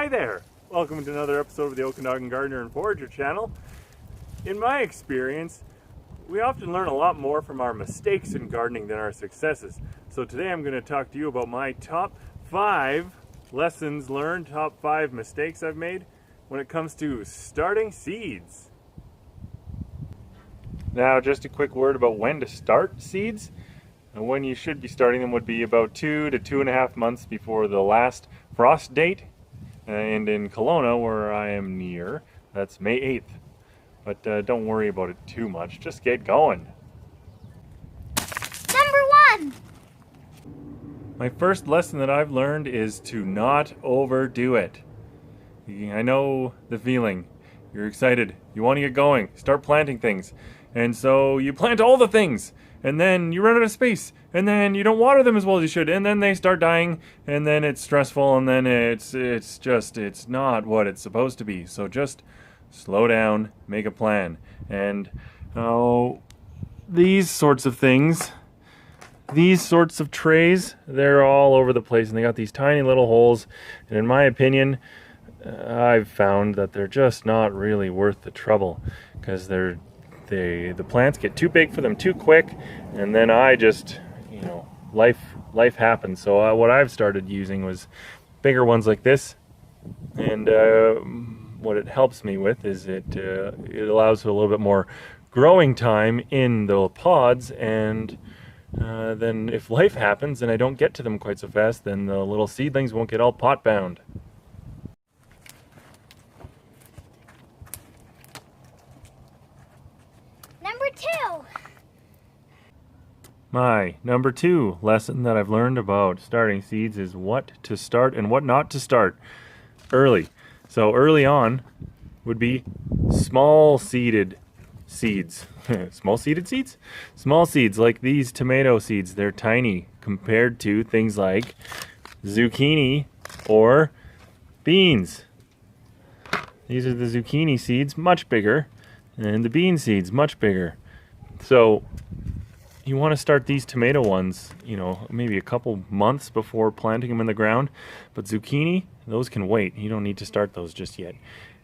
Hi there! Welcome to another episode of the Okanagan Gardener and Forager channel. In my experience, we often learn a lot more from our mistakes in gardening than our successes. So today I'm going to talk to you about my top 5 lessons learned, top 5 mistakes I've made when it comes to starting seeds. Now, just a quick word about when to start seeds. When you should be starting them would be about 2 to 2.5 months before the last frost date. And in Kelowna, where I am near, that's May 8th. But don't worry about it too much, just get going. Number 1! My first lesson that I've learned is to not overdo it. I know the feeling. You're excited, you want to get going, start planting things. And so you plant all the things, and then you run out of space, and then you don't water them as well as you should, and then they start dying, and then it's stressful, and then it's not what it's supposed to be. So just slow down, make a plan. And these sorts of things, these sorts of trays, they're all over the place, and they got these tiny little holes, and in my opinion, I've found that they're just not really worth the trouble, because the plants get too big for them too quick, and then I just, life happens. So what I've started using was bigger ones like this, and what it helps me with is it allows for a little bit more growing time in the pods, and then if life happens and I don't get to them quite so fast, then the little seedlings won't get all pot bound. Number 2! My number 2 lesson that I've learned about starting seeds is what to start and what not to start early. So early on would be small seeded seeds. Small seeded seeds? Small seeds like these tomato seeds. They're tiny compared to things like zucchini or beans. These are the zucchini seeds, much bigger, and the bean seeds, much bigger. So you want to start these tomato ones, maybe a couple months before planting them in the ground. But zucchini, those can wait. You don't need to start those just yet.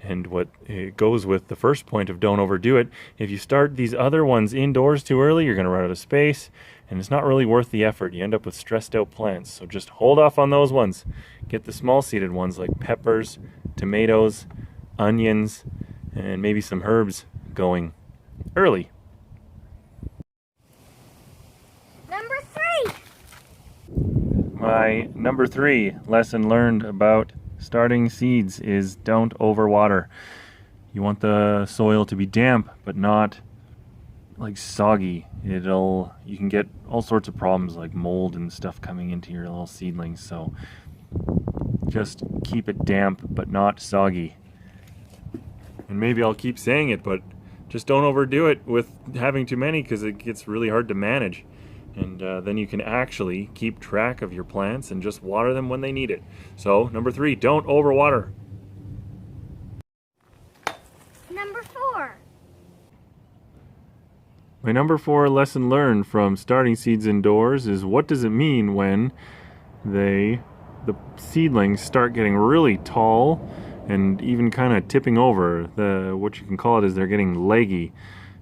And what it goes with the first point of don't overdo it. If you start these other ones indoors too early, you're going to run out of space, and it's not really worth the effort. You end up with stressed out plants. So just hold off on those ones. Get the small seeded ones like peppers, tomatoes, onions, and maybe some herbs going early. Number 3! My number 3 lesson learned about starting seeds is don't overwater. You want the soil to be damp, but not like soggy. You can get all sorts of problems like mold and stuff coming into your little seedlings. So just keep it damp, but not soggy. And maybe I'll keep saying it, but just don't overdo it with having too many, because it gets really hard to manage. And then you can actually keep track of your plants and just water them when they need it. So, number 3, don't overwater. Number 4! My number 4 lesson learned from starting seeds indoors is what does it mean when the seedlings start getting really tall and even kind of tipping over. What you can call it is they're getting leggy.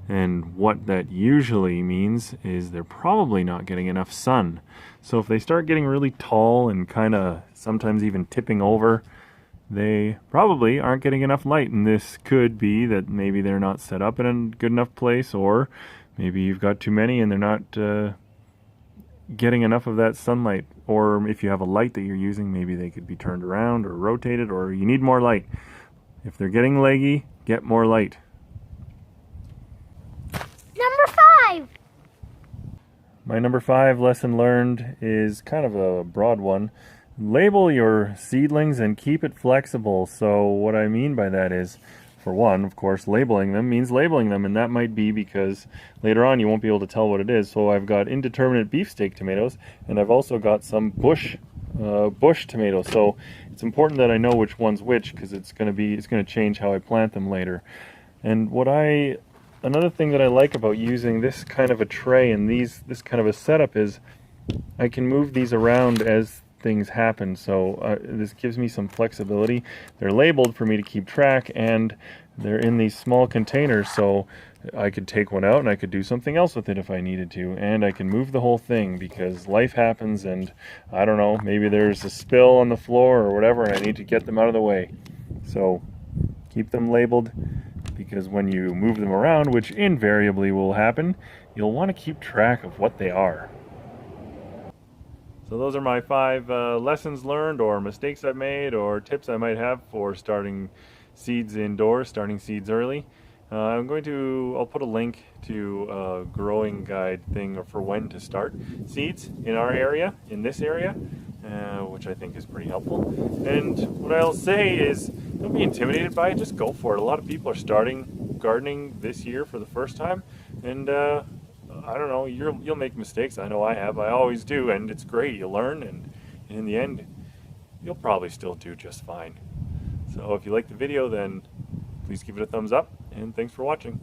And what that usually means is they're probably not getting enough sun. So if they start getting really tall and kind of sometimes even tipping over, they probably aren't getting enough light. And this could be that maybe they're not set up in a good enough place, or maybe you've got too many and they're not getting enough of that sunlight. Or if you have a light that you're using, maybe they could be turned around or rotated, or you need more light. If they're getting leggy, get more light. Number 5! My number 5 lesson learned is kind of a broad one. Label your seedlings and keep it flexible. So what I mean by that is, for one, of course, labeling them means labeling them, and that might be because later on you won't be able to tell what it is. So I've got indeterminate beefsteak tomatoes, and I've also got some bush tomatoes. So it's important that I know which one's which, because it's going to change how I plant them later. And another thing that I like about using this kind of a tray and this kind of a setup is I can move these around as things happen. So this gives me some flexibility. They're labeled for me to keep track, and they're in these small containers, so I could take one out and I could do something else with it if I needed to, and I can move the whole thing because life happens, and I don't know, maybe there's a spill on the floor or whatever and I need to get them out of the way. So keep them labeled, because when you move them around, which invariably will happen, you'll want to keep track of what they are. So those are my 5 lessons learned, or mistakes I've made, or tips I might have for starting seeds indoors, starting seeds early. I'll put a link to a growing guide thing for when to start seeds in our area, in this area, which I think is pretty helpful. And what I'll say is, don't be intimidated by it, just go for it. A lot of people are starting gardening this year for the first time, and I don't know, you'll make mistakes. I know I have, I always do, and it's great. You learn, and in the end, you'll probably still do just fine. So if you like the video, then please give it a thumbs up, and thanks for watching.